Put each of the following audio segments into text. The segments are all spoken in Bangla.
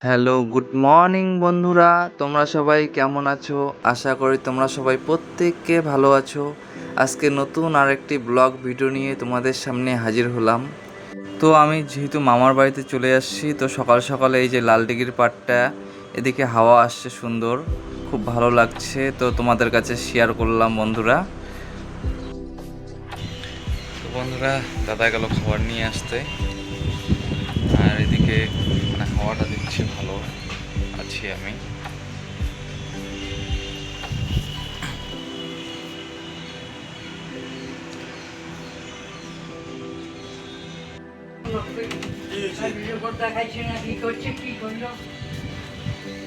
হ্যালো, গুড মর্নিং বন্ধুরা। তোমরা সবাই কেমন আছো? আশা করি তোমরা সবাই প্রত্যেকে ভালো আছো। আজকে নতুন আরেকটি ব্লগ ভিডিও নিয়ে তোমাদের সামনে হাজির হলাম। তো আমি যেহেতু মামার বাড়িতে চলে আসছি, তো সকাল সকালে এই যে লালদিঘির পাড়টা, এদিকে হাওয়া আসছে সুন্দর, খুব ভালো লাগছে। তো তোমাদের কাছে শেয়ার করলাম বন্ধুরা। তো বন্ধুরা, দাদা গেল খাবার নিয়ে আসতে, আর এদিকে মানে হাওয়াটা দিচ্ছে, ভালো আছি আমি।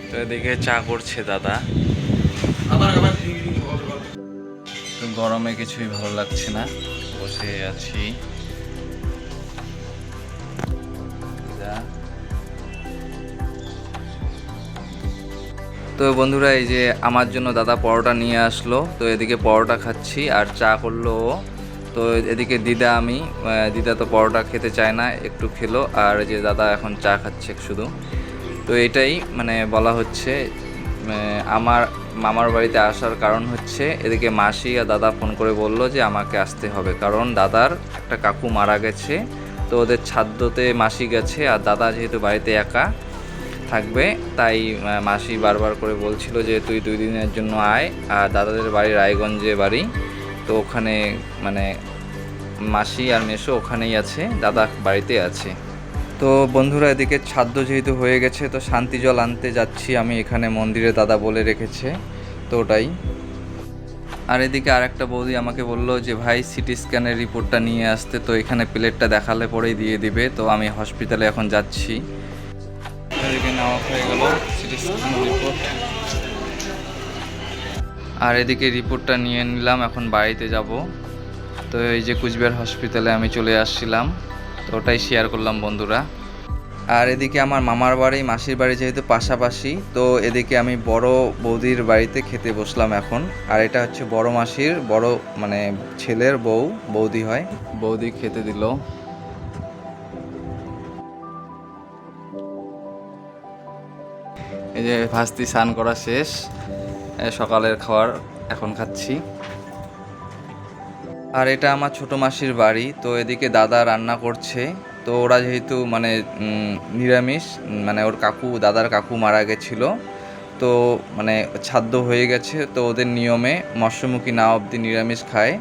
তো এদিকে চা করছে দাদা। তো গরমে কিছুই ভালো লাগছে না, বসে আছি। তো বন্ধুরা, এই যে আমার জন্য দাদা পরোটা নিয়ে আসলো, তো এদিকে পরোটা খাচ্ছি আর চা করলো ও। তো এদিকে দিদা তো পরোটা খেতে চায় না, একটু খেলো, আর এই যে দাদা এখন চা খাচ্ছে শুধু। তো এটাই মানে বলা হচ্ছে, আমার মামার বাড়িতে আসার কারণ হচ্ছে, এদিকে মাসি আর দাদা ফোন করে বলল যে আমাকে আসতে হবে, কারণ দাদার একটা কাকু মারা গেছে। তো ওদের ছাদ্যতে মাসি গেছে, আর দাদা যেহেতু বাড়িতে একা থাকবে, তাই মাসি বারবার করে বলছিল যে তুই 2 দিনের জন্য আয়। আর দাদাদের বাড়ি রায়গঞ্জে বাড়ি, তো ওখানে মানে মাসি আর মেসো ওখানেই আছে, দাদা বাড়িতে আছে। তো বন্ধুরা, এদিকে ছাদ্য যেহেতু হয়ে গেছে, তো শান্তি জল আনতে যাচ্ছি আমি এখানে মন্দিরে, দাদা বলে রেখেছে, তো ওটাই। আর এদিকে আরেকটা বৌদি আমাকে বললো যে ভাই সিটি স্ক্যানের রিপোর্টটা নিয়ে আসতে, তো এখানে প্লেটটা দেখালে পরেই দিয়ে দিবে। তো আমি হসপিটালে এখন যাচ্ছি। এদিকে নেওয়া হয়ে গেল সিটি স্ক্যান রিপোর্ট, আর এদিকে রিপোর্টটা নিয়ে নিলাম, এখন বাড়িতে যাব। তো এই যে কুচবিহার হসপিটালে আমি চলে আসছিলাম, তো ওটাই শেয়ার করলাম বন্ধুরা। আর এদিকে আমার মামার বাড়ি মাসির বাড়ি যেহেতু পাশাপাশি, তো এদিকে আমি বড় বৌদির বাড়িতে খেতে বসলাম এখন। আর এটা হচ্ছে বড় মাসির বড় মানে ছেলের বৌদি হয়, বৌদি খেতে দিল। এই যে ভাস্তি স্নান করা শেষ, সকালের খাবার এখন খাচ্ছি। আর এটা আমার ছোটো মাসির বাড়ি, তো এদিকে দাদা রান্না করছে। তো ওরা যেহেতু মানে নিরামিষ, মানে ওর দাদার কাকু মারা গেছিলো, তো মানে ছাদ্য হয়ে গেছে, তো ওদের নিয়মে মৎস্যমুখী না অবধি নিরামিষ খায়।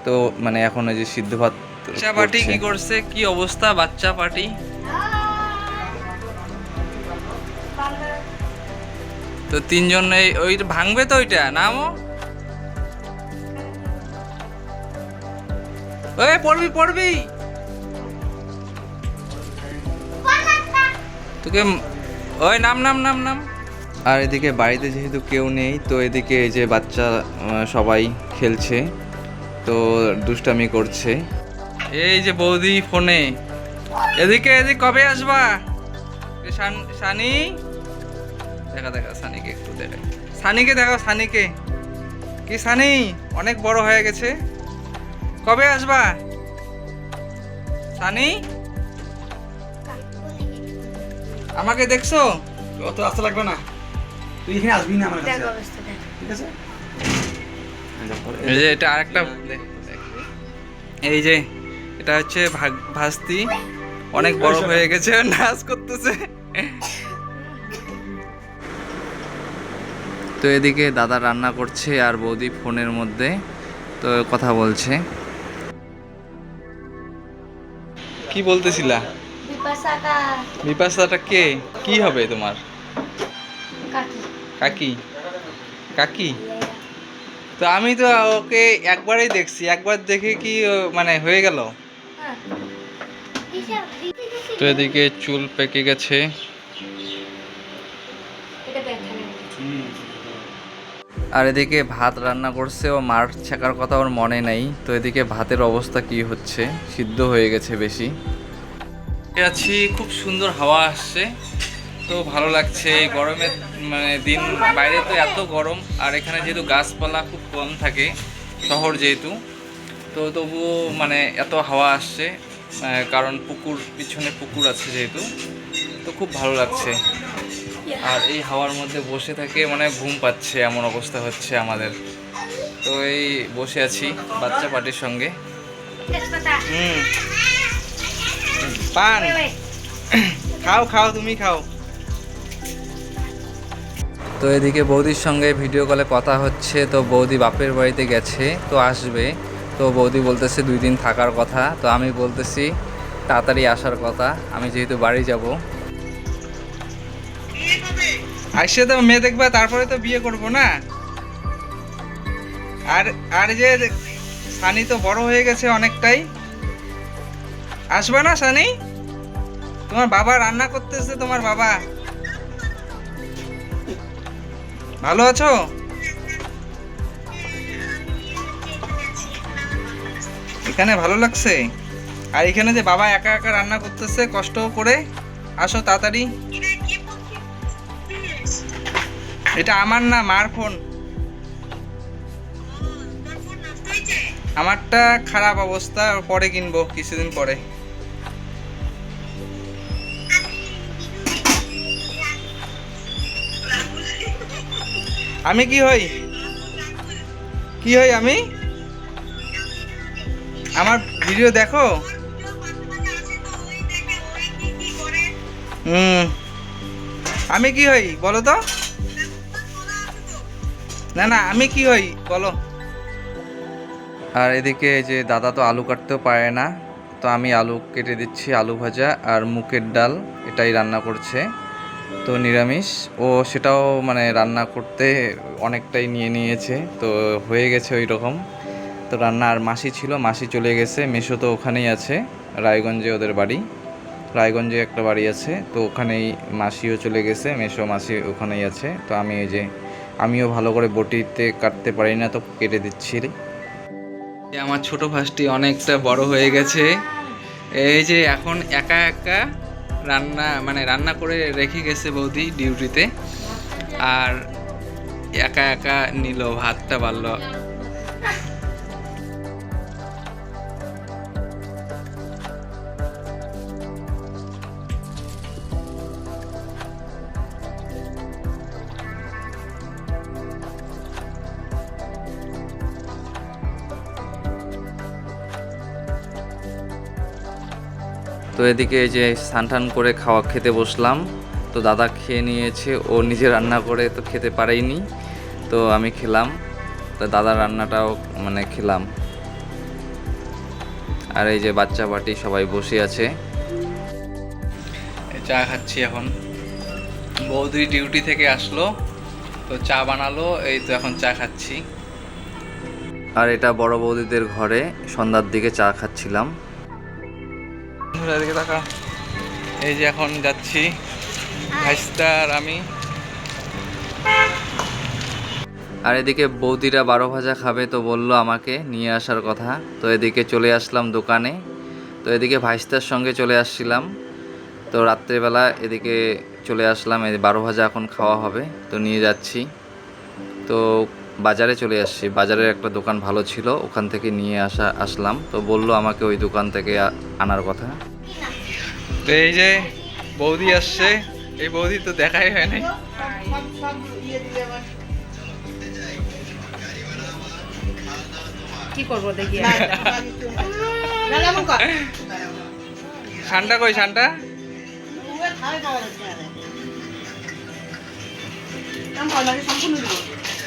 তো মানে এখন ওই যে সিদ্ধ ভাত। বাচ্চা পার্টি কি করছে, কি অবস্থা বাচ্চা পার্টি? তো তিনজন ওই ভাঙবে তো ওইটা নামও, ওই পড়বি পড়বি তোকে, ওই নাম নাম নাম নাম। আর এদিকে বাড়িতে যেহেতু কেউ নেই, তো এদিকে এই যে বাচ্চা সবাই খেলছে, তো দুষ্টামি করছে। এই যে বৌদি ফোনে, এদিকে কবে আসবা? সানি দেখা দেখা, সানিকে একটু দেখা, সানিকে দেখো, সানিকে কি, সানি অনেক বড় হয়ে গেছে, কবে আসবা সানি? আমাকে দেখছো? অত আসতে লাগবে না, তুই এখানে আসবি না আমার কাছে, ঠিক আছে? এই যে এটা আরেকটা, এই যে এটা হচ্ছে ভাস্তি, অনেক বড় হয়ে গেছে, নাচ করতেছে। তো এদিকে দাদা রান্না করছে আর বৌদি ফোনের মধ্যে তো কথা বলছে। কি বলতেছিলা? বিপাশাটা কে, কি হবে তোমার? কাকি কাকি। তো আমি তো ওকে একবারই দেখছি, একবার দেখে কি মানে হয়ে গেল? তো এদিকে চুল পেকে গেছে। আর এদিকে ভাত রান্না করছে, ও মার ছেঁকার কথা ওর মনে নেই। তো এদিকে ভাতের অবস্থা কি হচ্ছে, সিদ্ধ হয়ে গেছে বেশি। আছি, খুব সুন্দর হাওয়া আসছে, তো ভালো লাগছে এই গরমের মানে দিন। বাইরে তো এত গরম, আর এখানে যেহেতু গাছপালা খুব কম থাকে, শহর যেহেতু, তো তবুও মানে এত হাওয়া আসছে, কারণ পিছনে পুকুর আছে যেহেতু, তো তো খুব ভালো লাগছে। আর এই হাওয়ার মধ্যে বসে থেকে মানে ঘুম পাচ্ছে এমন অবস্থা হচ্ছে আমাদের। তো এই বসে আছি বাচ্চা পার্টির সঙ্গে। পান খাও খাও, তুমি খাও। তো এদিকে বৌদির সঙ্গে ভিডিও কলে কথা হচ্ছে। তো বৌদি বাপের বাড়িতে গেছে, তো আসবে। তো বৌদি বলতেছে 2 দিন থাকার কথা। তো আমি বলতেছি তাড়াতাড়ি আসার কথা, আমি যেহেতু বাড়ি যাব। আসছে তো মেয়ে দেখবা, তারপরে তো বিয়ে করব না। আর আর যে সানি তো বড় হয়ে গেছে অনেকটাই। আসবে না সানি? তোমার বাবা রান্না করতেছে, তোমার বাবা। ভালো আছো? এখানে ভালো লাগছে? আর এখানে যে বাবা একা একা রান্না করতেছে কষ্ট করে। আসো তাড়াতাড়ি। এটা আমার না, মার ফোন। আমারটা খারাপ অবস্থা, পরে কিনবো কিছুদিন পরে। আমি কি হই? কি হই আমি? আমার ভিডিও দেখো? আমি কি হই বলো তো? না না, আমি কি হই বলো? আর এদিকে যে দাদা তো আলু কাটতেও পারে না, তো আমি আলু কেটে দিচ্ছি। আলু ভাজা আর মুগের ডাল এটাই রান্না করছে। তো নিরামিষ, ও সেটাও মানে রান্না করতে অনেকটাই নিয়ে নিয়েছে, তো হয়ে গেছে ওই রকম। তো রান্না, আর মাসি ছিল, মাসি চলে গেছে। মেশো তো ওখানেই আছে, রায়গঞ্জে ওদের বাড়ি। রায়গঞ্জে একটা বাড়ি আছে, তো ওখানেই মাসিও চলে গেছে, মেশো মাসি ওখানেই আছে। তো আমি এই যে আমিও ভালো করে বটিতে কাটতে পারি না, তো কেটে দিচ্ছি। আমার ছোট ভাসটি অনেকটা বড় হয়ে গেছে। এই যে এখন একা একা রান্না করে রেখে গেছে বৌদি ডিউটিতে, আর একা একা নিল ভাতটা বাড়লো। তো এদিকে এই যে স্নান করে খেতে বসলাম। তো দাদা খেয়ে নিয়েছে, ও নিজে রান্না করে তো খেতে পারেইনি, তো আমি খেলাম। তো দাদার রান্নাটাও মানে খেলাম। আর এই যে বাচ্চা পার্টি সবাই বসে আছে, চা খাচ্ছি এখন। বৌদি ডিউটি থেকে আসলো, তো চা বানালো, এই তো এখন চা খাচ্ছি। আর এটা বড় বৌদিদের ঘরে সন্ধ্যার দিকে চা খাচ্ছিলাম। এদিকে তাকা, এই যে এখন যাচ্ছি ভাইস্তা আর আমি। আর এদিকে বৌদিরা 12 ভাজা খাবে, তো বললো আমাকে নিয়ে আসার কথা। তো এদিকে চলে আসলাম দোকানে। তো এদিকে ভাইস্তার সঙ্গে চলে আসছিলাম। তো রাত্রেবেলা এদিকে চলে আসলাম, এই 12 ভাজা এখন খাওয়া হবে, তো নিয়ে যাচ্ছি। তো বাজারে চলে আসছি, বাজারের একটা দোকান ভালো ছিল, ওখান থেকে নিয়ে আসলাম। তো বললো আমাকে ওই দোকান থেকে আনার কথা। তো এই যে বৌদি আসছে, এই বৌদি তো দেখাই হয় নাই। কি করবো দেখি। শানটা কই, শানটা?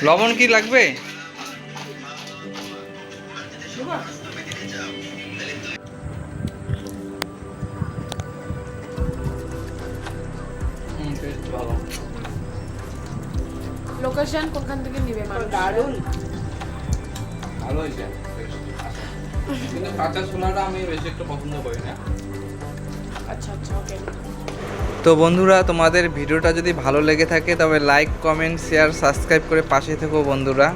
লবণ কি লাগবে? লোকেশন কোনখান থেকে নিবে মানুষ? দারুণ ভালো হয়েছে, কিন্তু কাঁচা ছোলাটা আমি বেশি একটু পছন্দ করি না। আচ্ছা আচ্ছা, ওকে। তো বন্ধুরা, তোমাদের ভিডিওটা যদি ভালো লেগে থাকে তবে লাইক, কমেন্ট, শেয়ার, সাবস্ক্রাইব করে পাশে থেকো বন্ধুরা।